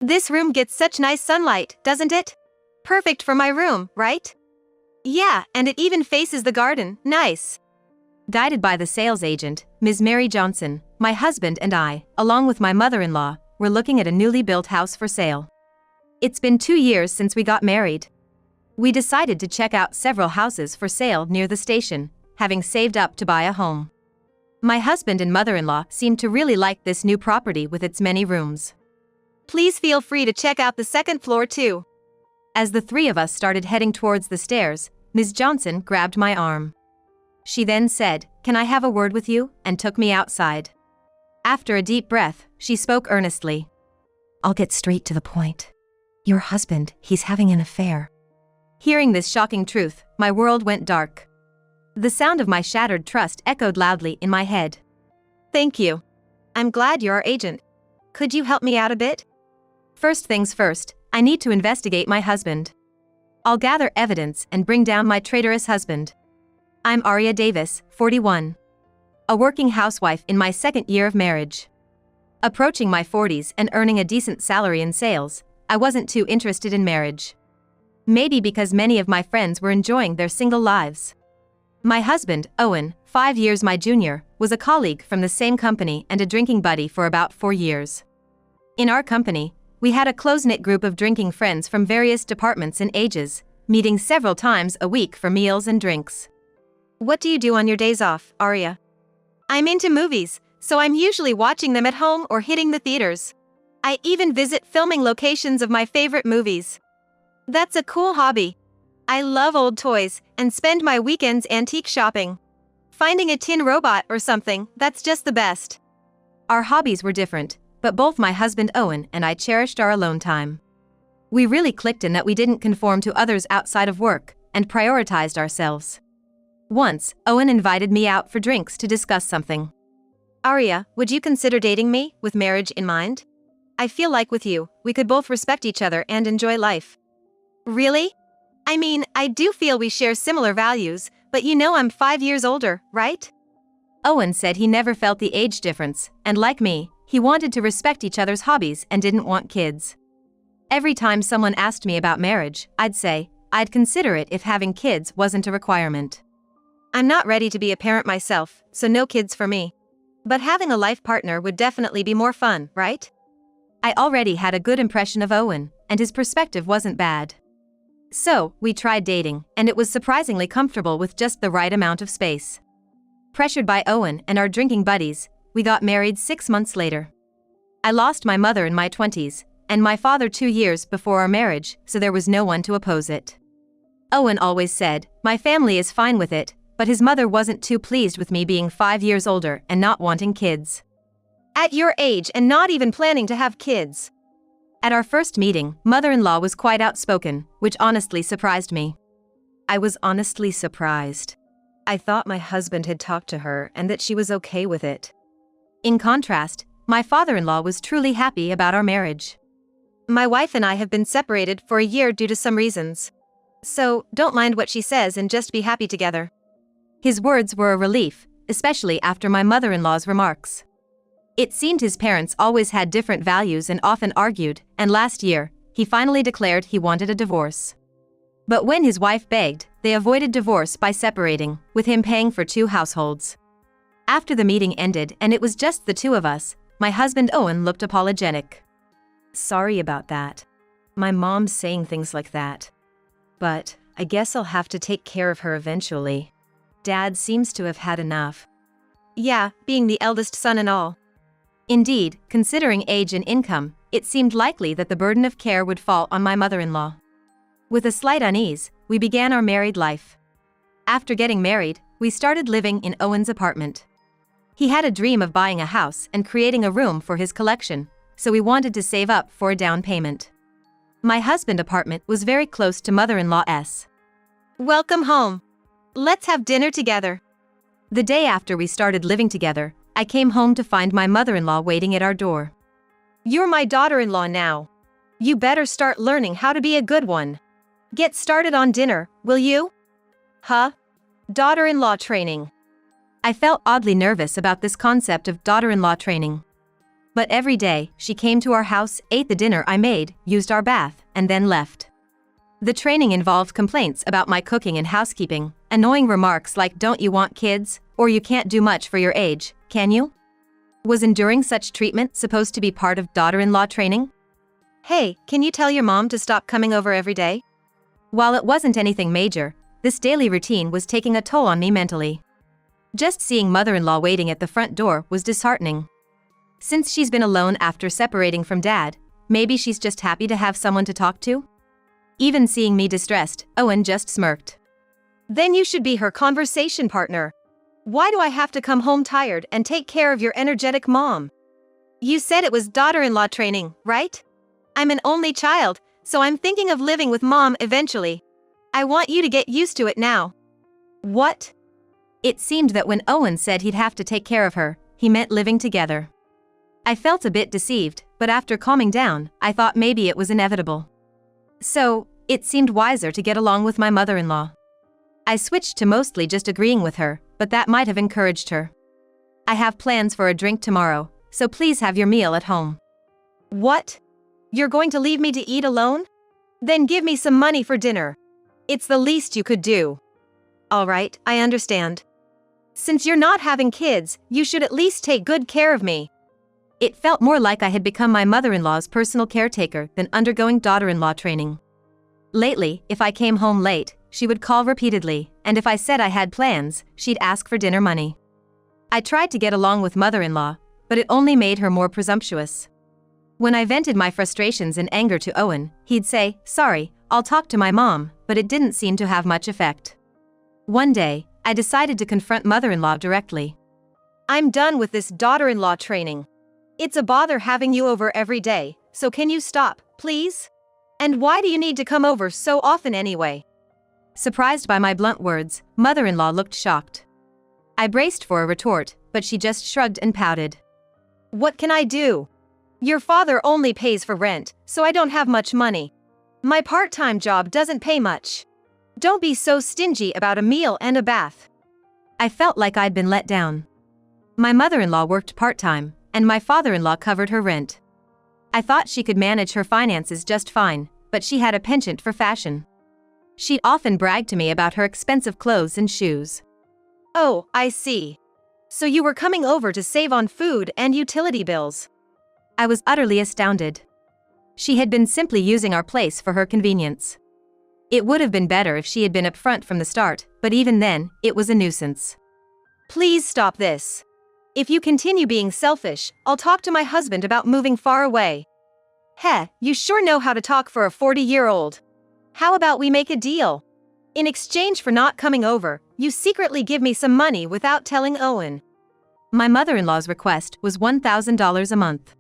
This room gets such nice sunlight, doesn't it? Perfect for my room, right? Yeah, and it even faces the garden, nice. Guided by the sales agent, Ms. Mary Johnson, my husband and I, along with my mother-in-law, were looking at a newly built house for sale. It's been 2 years since we got married. We decided to check out several houses for sale near the station, having saved up to buy a home. My husband and mother-in-law seemed to really like this new property with its many rooms. Please feel free to check out the second floor too. As the three of us started heading towards the stairs, Ms. Johnson grabbed my arm. She then said, "Can I have a word with you?" and took me outside. After a deep breath, she spoke earnestly. "I'll get straight to the point. Your husband, he's having an affair." Hearing this shocking truth, my world went dark. The sound of my shattered trust echoed loudly in my head. Thank you. I'm glad you're our agent. Could you help me out a bit? First things first, I need to investigate my husband. I'll gather evidence and bring down my traitorous husband. I'm Aria Davis, 41. A working housewife in my second year of marriage. Approaching my 40s and earning a decent salary in sales, I wasn't too interested in marriage. Maybe because many of my friends were enjoying their single lives. My husband, Owen, 5 years my junior, was a colleague from the same company and a drinking buddy for about 4 years. In our company, we had a close-knit group of drinking friends from various departments and ages, meeting several times a week for meals and drinks. What do you do on your days off, Aria? I'm into movies, so I'm usually watching them at home or hitting the theaters. I even visit filming locations of my favorite movies. That's a cool hobby. I love old toys and spend my weekends antique shopping. Finding a tin robot or something, that's just the best. Our hobbies were different, but both my husband Owen and I cherished our alone time. We really clicked in that we didn't conform to others outside of work and prioritized ourselves. Once, Owen invited me out for drinks to discuss something. Aria, would you consider dating me with marriage in mind? I feel like with you, we could both respect each other and enjoy life. Really? I mean, I do feel we share similar values, but you know I'm 5 years older, right? Owen said he never felt the age difference, and like me, he wanted to respect each other's hobbies and didn't want kids. Every time someone asked me about marriage, I'd say, I'd consider it if having kids wasn't a requirement. I'm not ready to be a parent myself, so no kids for me. But having a life partner would definitely be more fun, right? I already had a good impression of Owen, and his perspective wasn't bad. So, we tried dating, and it was surprisingly comfortable with just the right amount of space. Pressured by Owen and our drinking buddies, we got married 6 months later. I lost my mother in my 20s, and my father 2 years before our marriage, so there was no one to oppose it. Owen always said, "My family is fine with it," but his mother wasn't too pleased with me being 5 years older and not wanting kids. At your age and not even planning to have kids. At our first meeting, mother-in-law was quite outspoken, which honestly surprised me. I was honestly surprised. I thought my husband had talked to her and that she was okay with it. In contrast, my father-in-law was truly happy about our marriage. My wife and I have been separated for a year due to some reasons. So, don't mind what she says and just be happy together. His words were a relief, especially after my mother-in-law's remarks. It seemed his parents always had different values and often argued, and last year, he finally declared he wanted a divorce. But when his wife begged, they avoided divorce by separating, with him paying for 2 households. After the meeting ended and it was just the 2 of us, my husband Owen looked apologetic. Sorry about that. My mom's saying things like that. But I guess I'll have to take care of her eventually. Dad seems to have had enough. Yeah, being the eldest son and all. Indeed, considering age and income, it seemed likely that the burden of care would fall on my mother-in-law. With a slight unease, we began our married life. After getting married, we started living in Owen's apartment. He had a dream of buying a house and creating a room for his collection, so we wanted to save up for a down payment. My husband's apartment was very close to mother-in-law's. Welcome home. Let's have dinner together. The day after we started living together, I came home to find my mother-in-law waiting at our door. You're my daughter-in-law now. You better start learning how to be a good one. Get started on dinner, will you? Huh? Daughter-in-law training. I felt oddly nervous about this concept of daughter-in-law training. But every day, she came to our house, ate the dinner I made, used our bath, and then left. The training involved complaints about my cooking and housekeeping, annoying remarks like "don't you want kids?" or "you can't do much for your age, can you?" Was enduring such treatment supposed to be part of daughter-in-law training? Hey, can you tell your mom to stop coming over every day? While it wasn't anything major, this daily routine was taking a toll on me mentally. Just seeing mother-in-law waiting at the front door was disheartening. Since she's been alone after separating from dad, maybe she's just happy to have someone to talk to? Even seeing me distressed, Owen just smirked. Then you should be her conversation partner. Why do I have to come home tired and take care of your energetic mom? You said it was daughter-in-law training, right? I'm an only child, so I'm thinking of living with mom eventually. I want you to get used to it now. What? It seemed that when Owen said he'd have to take care of her, he meant living together. I felt a bit deceived, but after calming down, I thought maybe it was inevitable. So, it seemed wiser to get along with my mother-in-law. I switched to mostly just agreeing with her, but that might have encouraged her. I have plans for a drink tomorrow, so please have your meal at home. What? You're going to leave me to eat alone? Then give me some money for dinner. It's the least you could do. All right, I understand. Since you're not having kids, you should at least take good care of me. It felt more like I had become my mother-in-law's personal caretaker than undergoing daughter-in-law training. Lately, if I came home late, she would call repeatedly, and if I said I had plans, she'd ask for dinner money. I tried to get along with mother-in-law, but it only made her more presumptuous. When I vented my frustrations and anger to Owen, he'd say, "Sorry, I'll talk to my mom," but it didn't seem to have much effect. One day, I decided to confront mother-in-law directly. I'm done with this daughter-in-law training. It's a bother having you over every day, so can you stop, please? And why do you need to come over so often anyway? Surprised by my blunt words, mother-in-law looked shocked. I braced for a retort, but she just shrugged and pouted. What can I do? Your father only pays for rent, so I don't have much money. My part-time job doesn't pay much. Don't be so stingy about a meal and a bath. I felt like I'd been let down. My mother-in-law worked part-time, and my father-in-law covered her rent. I thought she could manage her finances just fine, but she had a penchant for fashion. She'd often brag to me about her expensive clothes and shoes. Oh, I see. So you were coming over to save on food and utility bills. I was utterly astounded. She had been simply using our place for her convenience. It would have been better if she had been upfront from the start, but even then, it was a nuisance. Please stop this. If you continue being selfish, I'll talk to my husband about moving far away. Heh, you sure know how to talk for a 40-year-old. How about we make a deal? In exchange for not coming over, you secretly give me some money without telling Owen. My mother-in-law's request was $1,000 a month.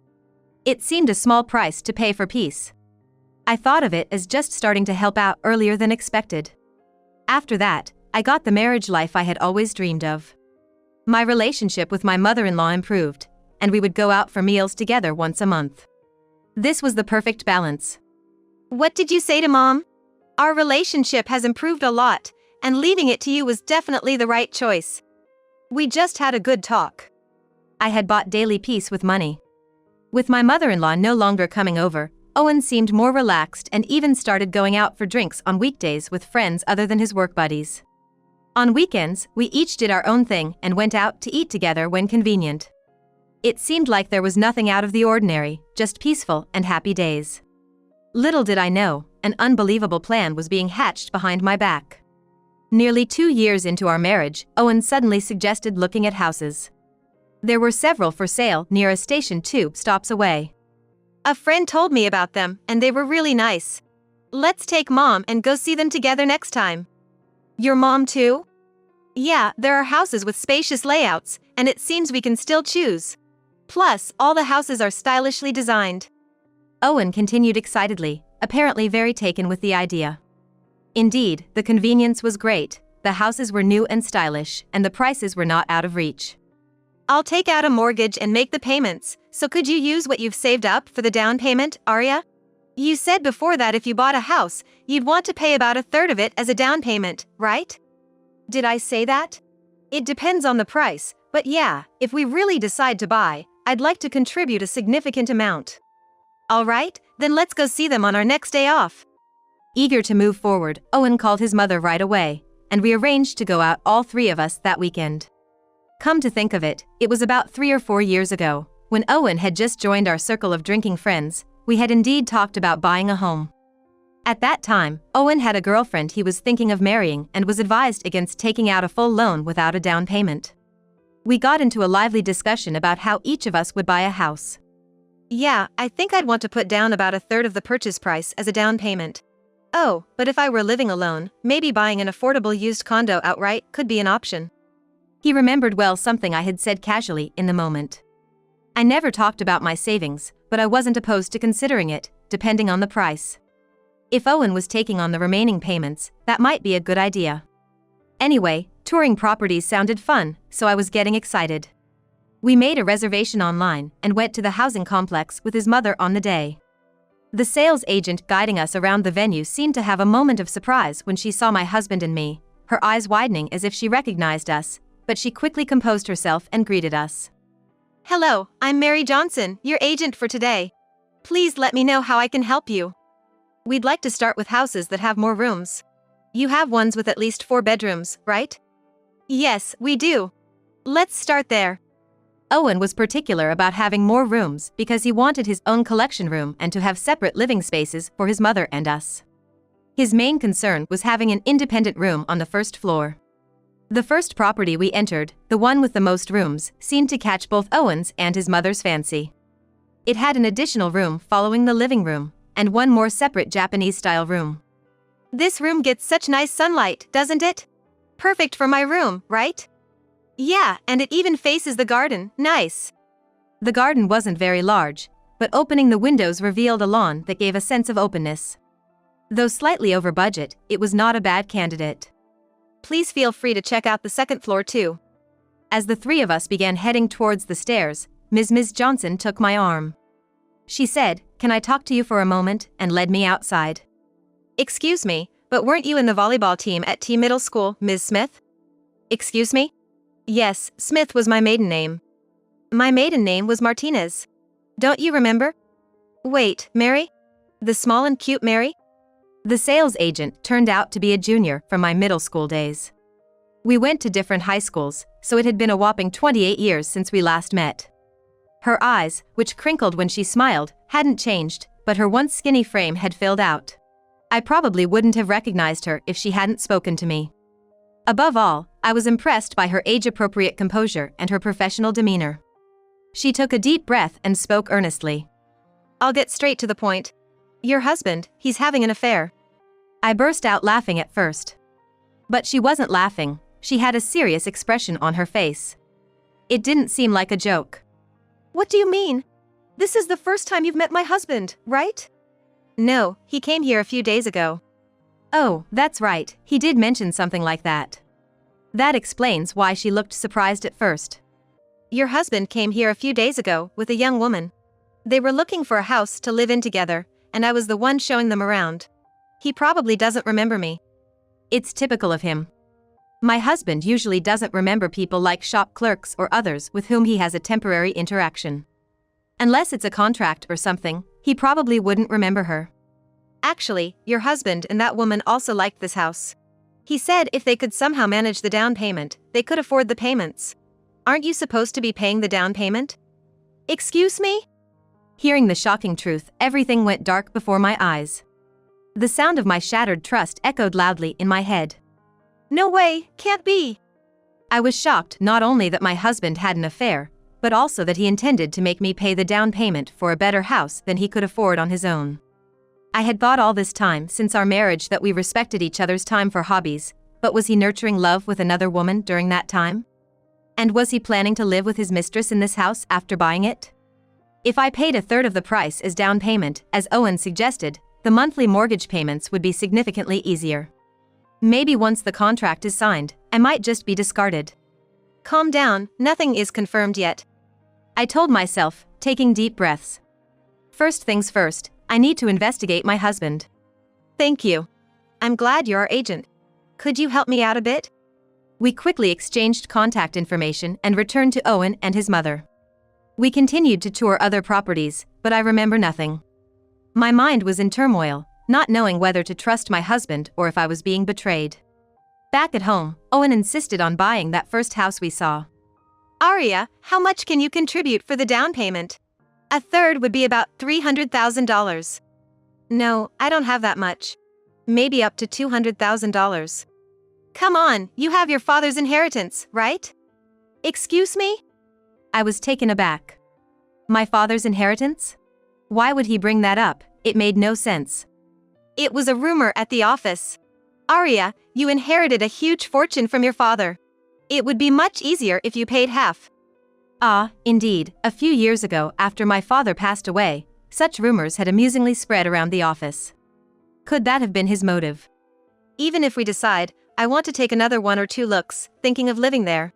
It seemed a small price to pay for peace. I thought of it as just starting to help out earlier than expected. After that, I got the marriage life I had always dreamed of. My relationship with my mother-in-law improved, and we would go out for meals together once a month. This was the perfect balance. What did you say to Mom? Our relationship has improved a lot, and leaving it to you was definitely the right choice. We just had a good talk. I had bought daily peace with money. With my mother-in-law no longer coming over, Owen seemed more relaxed and even started going out for drinks on weekdays with friends other than his work buddies. On weekends, we each did our own thing and went out to eat together when convenient. It seemed like there was nothing out of the ordinary, just peaceful and happy days. Little did I know, an unbelievable plan was being hatched behind my back. Nearly 2 years into our marriage, Owen suddenly suggested looking at houses. There were several for sale near a station 2 stops away. A friend told me about them, and they were really nice. Let's take Mom and go see them together next time. Your mom too? Yeah, there are houses with spacious layouts, and it seems we can still choose. Plus, all the houses are stylishly designed. Owen continued excitedly, apparently very taken with the idea. Indeed, the convenience was great, the houses were new and stylish, and the prices were not out of reach. I'll take out a mortgage and make the payments, so could you use what you've saved up for the down payment, Arya? You said before that if you bought a house, you'd want to pay about a third of it as a down payment, right? Did I say that? It depends on the price, but yeah, if we really decide to buy, I'd like to contribute a significant amount. All right, then let's go see them on our next day off. Eager to move forward, Owen called his mother right away, and we arranged to go out, all three of us, that weekend. Come to think of it, it was about 3 or 4 years ago, when Owen had just joined our circle of drinking friends. We had indeed talked about buying a home. At that time, Owen had a girlfriend he was thinking of marrying and was advised against taking out a full loan without a down payment. We got into a lively discussion about how each of us would buy a house. Yeah, I think I'd want to put down about a third of the purchase price as a down payment. Oh, but if I were living alone, maybe buying an affordable used condo outright could be an option. He remembered well something I had said casually in the moment. I never talked about my savings, but I wasn't opposed to considering it, depending on the price. If Owen was taking on the remaining payments, that might be a good idea. Anyway, touring properties sounded fun, so I was getting excited. We made a reservation online and went to the housing complex with his mother on the day. The sales agent guiding us around the venue seemed to have a moment of surprise when she saw my husband and me, her eyes widening as if she recognized us, but she quickly composed herself and greeted us. Hello, I'm Mary Johnson, your agent for today. Please let me know how I can help you. We'd like to start with houses that have more rooms. You have ones with at least 4 bedrooms, right? Yes, we do. Let's start there. Owen was particular about having more rooms because he wanted his own collection room and to have separate living spaces for his mother and us. His main concern was having an independent room on the first floor. The first property we entered, the one with the most rooms, seemed to catch both Owen's and his mother's fancy. It had an additional room following the living room, and one more separate Japanese-style room. This room gets such nice sunlight, doesn't it? Perfect for my room, right? Yeah, and it even faces the garden, nice. The garden wasn't very large, but opening the windows revealed a lawn that gave a sense of openness. Though slightly over budget, it was not a bad candidate. Please feel free to check out the second floor too. As the three of us began heading towards the stairs, Ms. Johnson took my arm. She said, "Can I talk to you for a moment?" and led me outside. Excuse me, but weren't you in the volleyball team at T Middle School, Ms. Smith? Excuse me? Yes, Smith was my maiden name. My maiden name was Martinez. Don't you remember? Wait, Mary? The small and cute Mary? The sales agent turned out to be a junior from my middle school days. We went to different high schools, so it had been a whopping 28 years since we last met. Her eyes, which crinkled when she smiled, hadn't changed, but her once skinny frame had filled out. I probably wouldn't have recognized her if she hadn't spoken to me. Above all, I was impressed by her age-appropriate composure and her professional demeanor. She took a deep breath and spoke earnestly. I'll get straight to the point. Your husband, he's having an affair. I burst out laughing at first. But she wasn't laughing, she had a serious expression on her face. It didn't seem like a joke. What do you mean? This is the first time you've met my husband, right? No, he came here a few days ago. Oh, that's right, he did mention something like that. That explains why she looked surprised at first. Your husband came here a few days ago with a young woman. They were looking for a house to live in together, and I was the one showing them around. He probably doesn't remember me. It's typical of him. My husband usually doesn't remember people like shop clerks or others with whom he has a temporary interaction. Unless it's a contract or something, he probably wouldn't remember her. Actually, your husband and that woman also liked this house. He said if they could somehow manage the down payment, they could afford the payments. Aren't you supposed to be paying the down payment? Excuse me? Hearing the shocking truth, everything went dark before my eyes. The sound of my shattered trust echoed loudly in my head. No way, can't be. I was shocked not only that my husband had an affair, but also that he intended to make me pay the down payment for a better house than he could afford on his own. I had thought all this time since our marriage that we respected each other's time for hobbies, but was he nurturing love with another woman during that time? And was he planning to live with his mistress in this house after buying it? If I paid a third of the price as down payment, as Owen suggested, the monthly mortgage payments would be significantly easier. Maybe once the contract is signed, I might just be discarded. Calm down, nothing is confirmed yet. I told myself, taking deep breaths. First things first, I need to investigate my husband. Thank you. I'm glad you're our agent. Could you help me out a bit? We quickly exchanged contact information and returned to Owen and his mother. We continued to tour other properties, but I remember nothing. My mind was in turmoil, not knowing whether to trust my husband or if I was being betrayed. Back at home, Owen insisted on buying that first house we saw. Aria, how much can you contribute for the down payment? A third would be about $300,000. No, I don't have that much. Maybe up to $200,000. Come on, you have your father's inheritance, right? Excuse me? I was taken aback. My father's inheritance? Why would he bring that up? It made no sense. It was a rumor at the office. Aria, you inherited a huge fortune from your father. It would be much easier if you paid half. Ah, indeed, a few years ago after my father passed away, such rumors had amusingly spread around the office. Could that have been his motive? Even if we decide, I want to take another 1 or 2 looks, thinking of living there.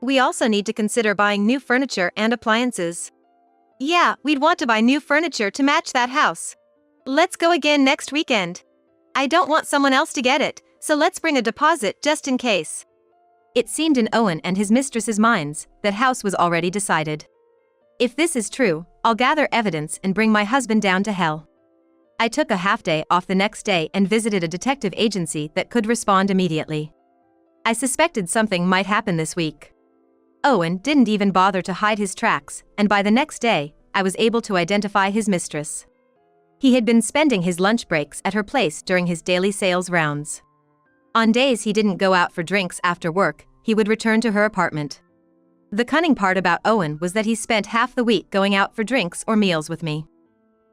We also need to consider buying new furniture and appliances. Yeah, we'd want to buy new furniture to match that house. Let's go again next weekend. I don't want someone else to get it, so let's bring a deposit just in case. It seemed in Owen and his mistress's minds that house was already decided. If this is true, I'll gather evidence and bring my husband down to hell. I took a half-day off the next day and visited a detective agency that could respond immediately. I suspected something might happen this week. Owen didn't even bother to hide his tracks, and by the next day, I was able to identify his mistress. He had been spending his lunch breaks at her place during his daily sales rounds. On days he didn't go out for drinks after work, he would return to her apartment. The cunning part about Owen was that he spent half the week going out for drinks or meals with me.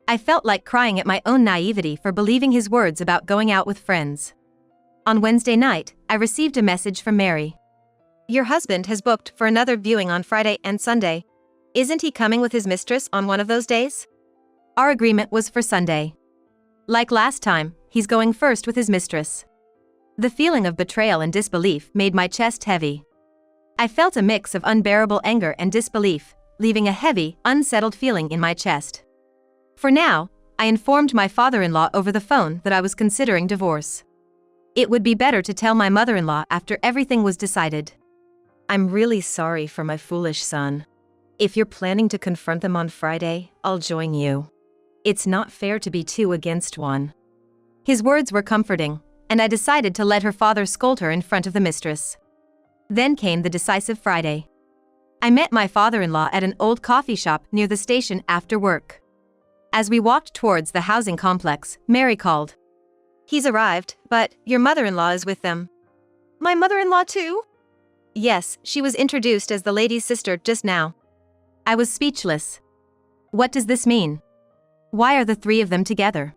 I felt like crying at my own naivety for believing his words about going out with friends. On Wednesday night, I received a message from Mary. Your husband has booked for another viewing on Friday and Sunday. Isn't he coming with his mistress on one of those days? Our agreement was for Sunday. Like last time, he's going first with his mistress. The feeling of betrayal and disbelief made my chest heavy. I felt a mix of unbearable anger and disbelief, leaving a heavy, unsettled feeling in my chest. For now, I informed my father-in-law over the phone that I was considering divorce. It would be better to tell my mother-in-law after everything was decided. I'm really sorry for my foolish son. If you're planning to confront them on Friday, I'll join you. It's not fair to be 2 against 1. His words were comforting, and I decided to let her father scold her in front of the mistress. Then came the decisive Friday. I met my father-in-law at an old coffee shop near the station after work. As we walked towards the housing complex, Mary called. He's arrived, but your mother-in-law is with them. My mother-in-law too? Yes, she was introduced as the lady's sister just now. I was speechless. What does this mean? Why are the 3 of them together?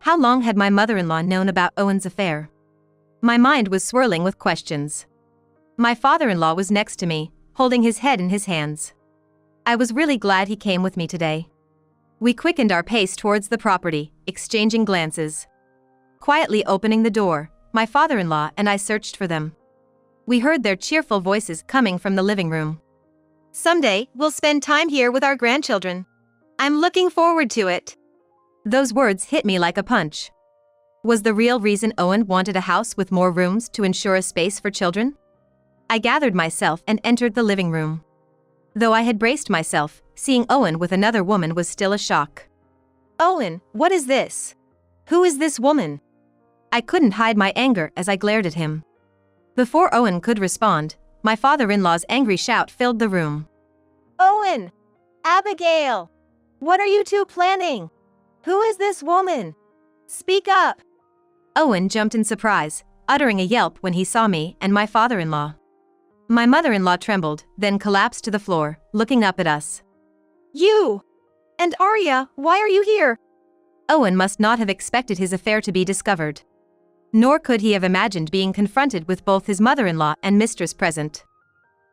How long had my mother-in-law known about Owen's affair? My mind was swirling with questions. My father-in-law was next to me, holding his head in his hands. I was really glad he came with me today. We quickened our pace towards the property, exchanging glances. Quietly opening the door, my father-in-law and I searched for them. We heard their cheerful voices coming from the living room. Someday, we'll spend time here with our grandchildren. I'm looking forward to it. Those words hit me like a punch. Was the real reason Owen wanted a house with more rooms to ensure a space for children? I gathered myself and entered the living room. Though I had braced myself, seeing Owen with another woman was still a shock. Owen, what is this? Who is this woman? I couldn't hide my anger as I glared at him. Before Owen could respond, my father-in-law's angry shout filled the room. Owen! Abigail! What are you 2 planning? Who is this woman? Speak up! Owen jumped in surprise, uttering a yelp when he saw me and my father-in-law. My mother-in-law trembled, then collapsed to the floor, looking up at us. You! And Aria, why are you here? Owen must not have expected his affair to be discovered. Nor could he have imagined being confronted with both his mother-in-law and mistress present.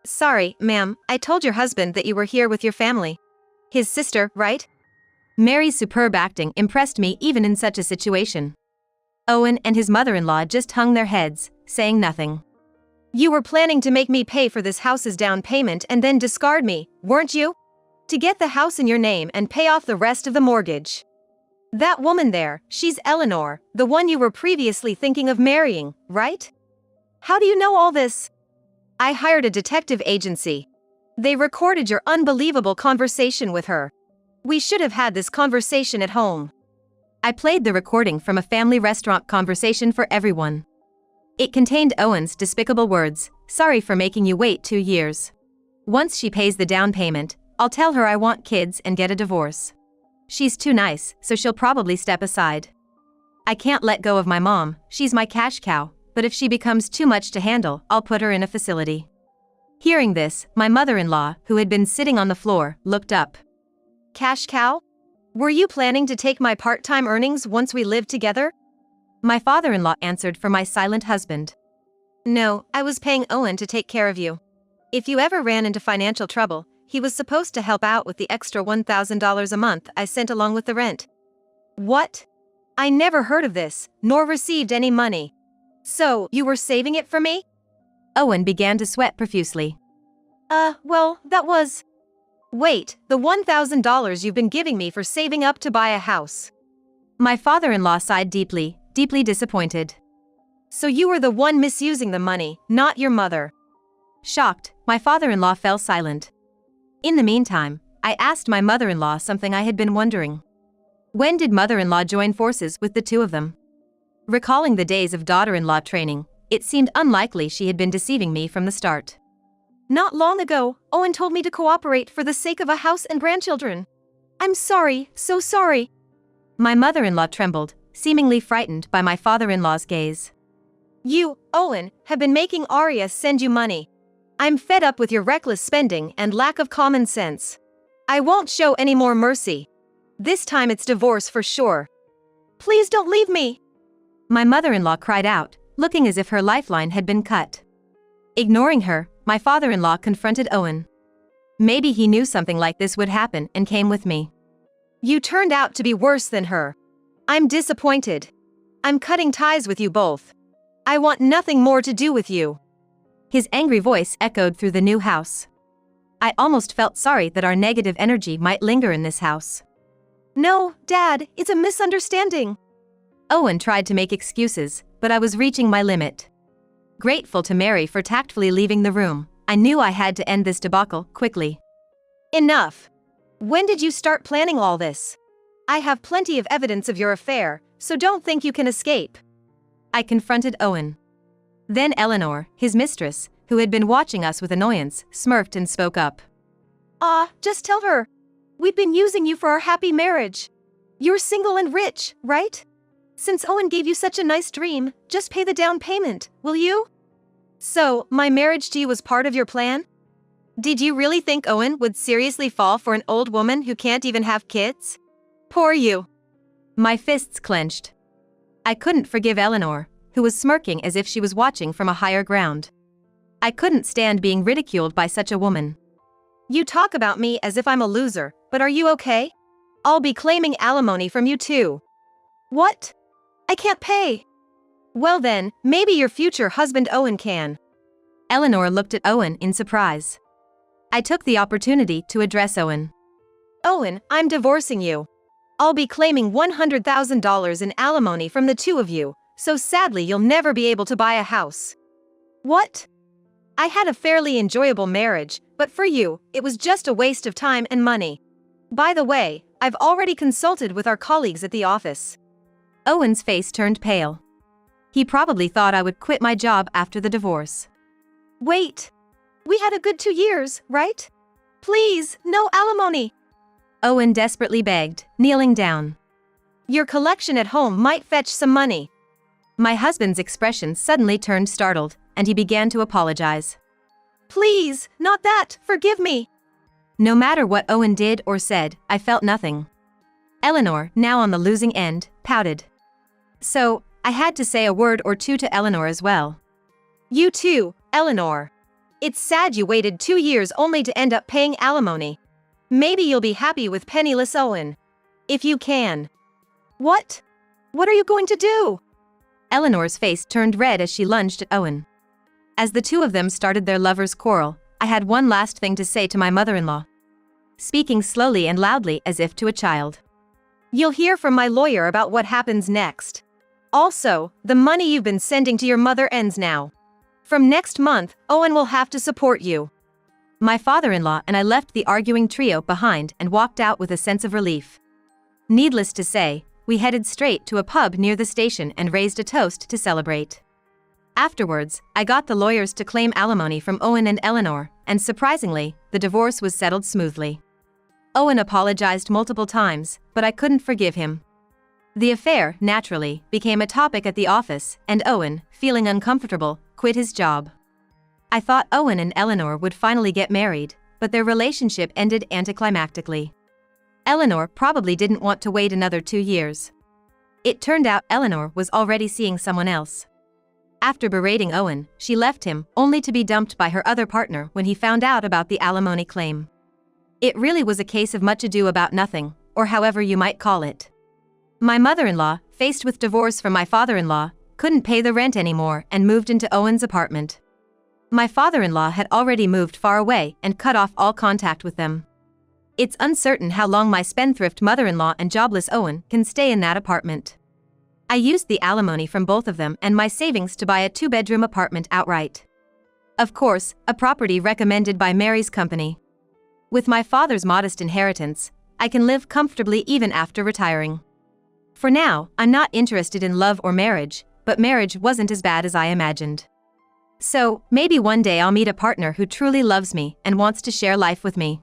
Sorry, ma'am, I told your husband that you were here with your family. His sister, right? Mary's superb acting impressed me even in such a situation. Owen and his mother-in-law just hung their heads, saying nothing. You were planning to make me pay for this house's down payment and then discard me, weren't you? To get the house in your name and pay off the rest of the mortgage. That woman there, she's Eleanor, the one you were previously thinking of marrying, right? How do you know all this? I hired a detective agency. They recorded your unbelievable conversation with her. We should have had this conversation at home. I played the recording from a family restaurant conversation for everyone. It contained Owen's despicable words, "Sorry for making you wait 2 years. Once she pays the down payment, I'll tell her I want kids and get a divorce. She's too nice, so she'll probably step aside. I can't let go of my mom, she's my cash cow, but if she becomes too much to handle, I'll put her in a facility." Hearing this, my mother-in-law, who had been sitting on the floor, looked up. "Cash cow? Were you planning to take my part-time earnings once we lived together?" My father-in-law answered for my silent husband. "No, I was paying Owen to take care of you. If you ever ran into financial trouble, he was supposed to help out with the extra $1,000 a month I sent along with the rent." "What? I never heard of this, nor received any money. So, you were saving it for me?" Owen began to sweat profusely. Well, that was... Wait, the $1,000 you've been giving me for saving up to buy a house." My father-in-law sighed deeply, deeply disappointed. "So you were the one misusing the money, not your mother." Shocked, my father-in-law fell silent. In the meantime, I asked my mother-in-law something I had been wondering. When did mother-in-law join forces with the two of them? Recalling the days of daughter-in-law training, it seemed unlikely she had been deceiving me from the start. "Not long ago, Owen told me to cooperate for the sake of a house and grandchildren. I'm sorry, so sorry." My mother-in-law trembled, seemingly frightened by my father-in-law's gaze. "You, Owen, have been making Arya send you money. I'm fed up with your reckless spending and lack of common sense. I won't show any more mercy. This time it's divorce for sure. Please don't leave me." My mother-in-law cried out, looking as if her lifeline had been cut. Ignoring her, my father-in-law confronted Owen. Maybe he knew something like this would happen and came with me. "You turned out to be worse than her. I'm disappointed. I'm cutting ties with you both. I want nothing more to do with you." His angry voice echoed through the new house. I almost felt sorry that our negative energy might linger in this house. "No, Dad, it's a misunderstanding." Owen tried to make excuses, but I was reaching my limit. Grateful to Mary for tactfully leaving the room, I knew I had to end this debacle quickly. "Enough. When did you start planning all this? I have plenty of evidence of your affair, so don't think you can escape." I confronted Owen. Then Eleanor, his mistress, who had been watching us with annoyance, smirked and spoke up. Just tell her. We've been using you for our happy marriage. You're single and rich, right? Since Owen gave you such a nice dream, just pay the down payment, will you?" "So, my marriage to you was part of your plan? Did you really think Owen would seriously fall for an old woman who can't even have kids? Poor you." My fists clenched. I couldn't forgive Eleanor, who was smirking as if she was watching from a higher ground. I couldn't stand being ridiculed by such a woman. "You talk about me as if I'm a loser, but are you okay? I'll be claiming alimony from you too." "What? I can't pay." "Well then, maybe your future husband Owen can." Eleanor looked at Owen in surprise. I took the opportunity to address Owen. "Owen, I'm divorcing you. I'll be claiming $100,000 in alimony from the two of you, so sadly you'll never be able to buy a house." "What? I had a fairly enjoyable marriage, but for you, it was just a waste of time and money. By the way, I've already consulted with our colleagues at the office." Owen's face turned pale. He probably thought I would quit my job after the divorce. "Wait. We had a good 2 years, right? Please, no alimony." Owen desperately begged, kneeling down. "Your collection at home might fetch some money." My husband's expression suddenly turned startled, and he began to apologize. "Please, not that, forgive me." No matter what Owen did or said, I felt nothing. Eleanor, now on the losing end, pouted. So, I had to say a word or two to Eleanor as well. "You too, Eleanor. It's sad you waited 2 years only to end up paying alimony. Maybe you'll be happy with penniless Owen. If you can." "What? What are you going to do?" Eleanor's face turned red as she lunged at Owen. As the two of them started their lovers' quarrel, I had one last thing to say to my mother-in-law. Speaking slowly and loudly as if to a child. "You'll hear from my lawyer about what happens next. Also, the money you've been sending to your mother ends now. From next month, Owen will have to support you." My father-in-law and I left the arguing trio behind and walked out with a sense of relief. Needless to say, we headed straight to a pub near the station and raised a toast to celebrate. Afterwards, I got the lawyers to claim alimony from Owen and Eleanor, and surprisingly, the divorce was settled smoothly. Owen apologized multiple times, but I couldn't forgive him. The affair, naturally, became a topic at the office, and Owen, feeling uncomfortable, quit his job. I thought Owen and Eleanor would finally get married, but their relationship ended anticlimactically. Eleanor probably didn't want to wait another 2 years. It turned out Eleanor was already seeing someone else. After berating Owen, she left him, only to be dumped by her other partner when he found out about the alimony claim. It really was a case of much ado about nothing, or however you might call it. My mother-in-law, faced with divorce from my father-in-law, couldn't pay the rent anymore and moved into Owen's apartment. My father-in-law had already moved far away and cut off all contact with them. It's uncertain how long my spendthrift mother-in-law and jobless Owen can stay in that apartment. I used the alimony from both of them and my savings to buy a 2-bedroom apartment outright. Of course, a property recommended by Mary's company. With my father's modest inheritance, I can live comfortably even after retiring. For now, I'm not interested in love or marriage, but marriage wasn't as bad as I imagined. So, maybe one day I'll meet a partner who truly loves me and wants to share life with me.